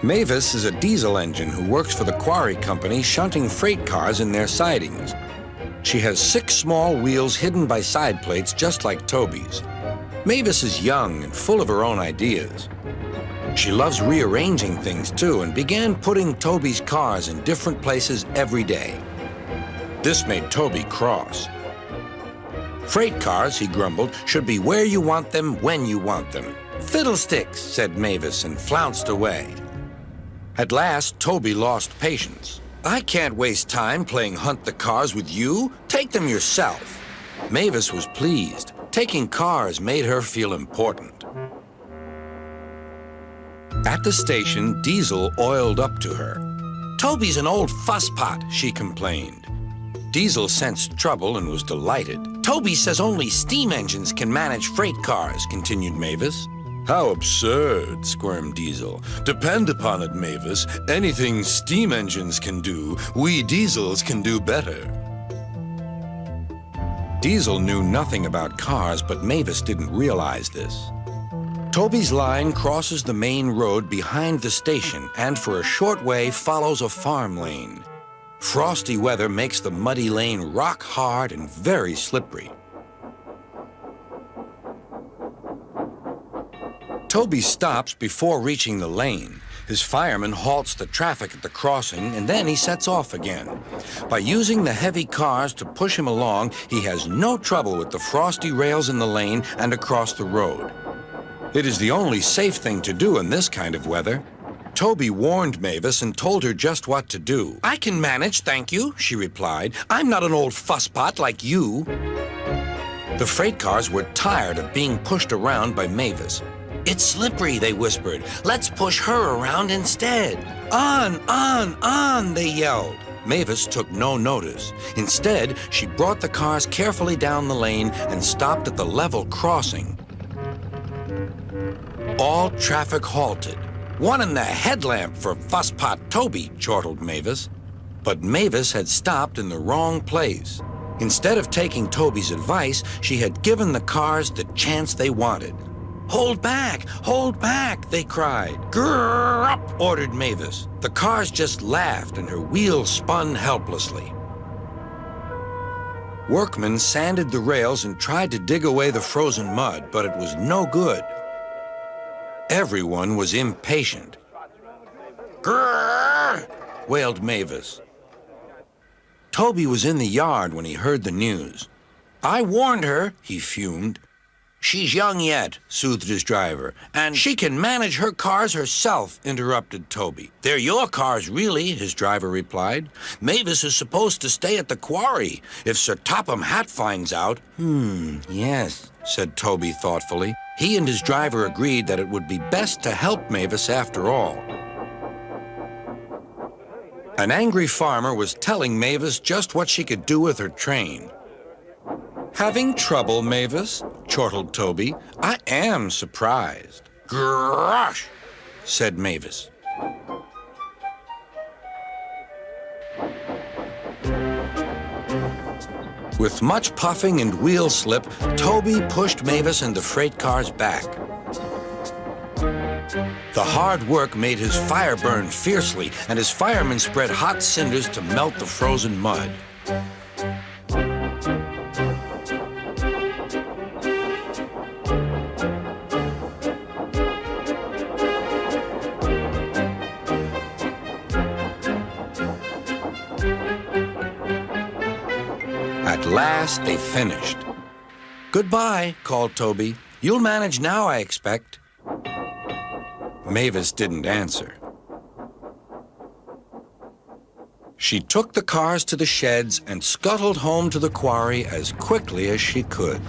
Mavis is a diesel engine who works for the quarry company shunting freight cars in their sidings. She has 6 small wheels hidden by side plates just like Toby's. Mavis is young and full of her own ideas. She loves rearranging things too and began putting Toby's cars in different places every day. This made Toby cross. Freight cars, he grumbled, should be where you want them when you want them. Fiddlesticks, said Mavis and flounced away. At last, Toby lost patience. I can't waste time playing hunt the cars with you. Take them yourself. Mavis was pleased. Taking cars made her feel important. At the station, Diesel oiled up to her. Toby's an old fusspot, she complained. Diesel sensed trouble and was delighted. Toby says only steam engines can manage freight cars, continued Mavis. How absurd, squirmed Diesel. Depend upon it, Mavis. Anything steam engines can do, we diesels can do better. Diesel knew nothing about cars, but Mavis didn't realize this. Toby's line crosses the main road behind the station and for a short way follows a farm lane. Frosty weather makes the muddy lane rock hard and very slippery. Toby stops before reaching the lane. His fireman halts the traffic at the crossing, and then he sets off again. By using the heavy cars to push him along, he has no trouble with the frosty rails in the lane and across the road. It is the only safe thing to do in this kind of weather. Toby warned Mavis and told her just what to do. I can manage, thank you, she replied. I'm not an old fusspot like you. The freight cars were tired of being pushed around by Mavis. It's slippery, they whispered. Let's push her around instead. On, they yelled. Mavis took no notice. Instead, she brought the cars carefully down the lane and stopped at the level crossing. All traffic halted. One in the headlamp for fusspot Toby, chortled Mavis. But Mavis had stopped in the wrong place. Instead of taking Toby's advice, she had given the cars the chance they wanted. Hold back, they cried. Grrr up, ordered Mavis. The cars just laughed and her wheels spun helplessly. Workmen sanded the rails and tried to dig away the frozen mud, but it was no good. Everyone was impatient. Grrr, wailed Mavis. Toby was in the yard when he heard the news. I warned her, he fumed. She's young yet, soothed his driver, and she can manage her cars herself, interrupted Toby. They're your cars, really, his driver replied. Mavis is supposed to stay at the quarry. If Sir Topham Hatt finds out... Yes, said Toby thoughtfully. He and his driver agreed that it would be best to help Mavis after all. An angry farmer was telling Mavis just what she could do with her train. Having trouble, Mavis? Chortled Toby. I am surprised. Grosh, said Mavis. With much puffing and wheel slip, Toby pushed Mavis and the freight cars back. The hard work made his fire burn fiercely, and his firemen spread hot cinders to melt the frozen mud. At last, they finished. Goodbye, called Toby. You'll manage now, I expect. Mavis didn't answer. She took the cars to the sheds and scuttled home to the quarry as quickly as she could.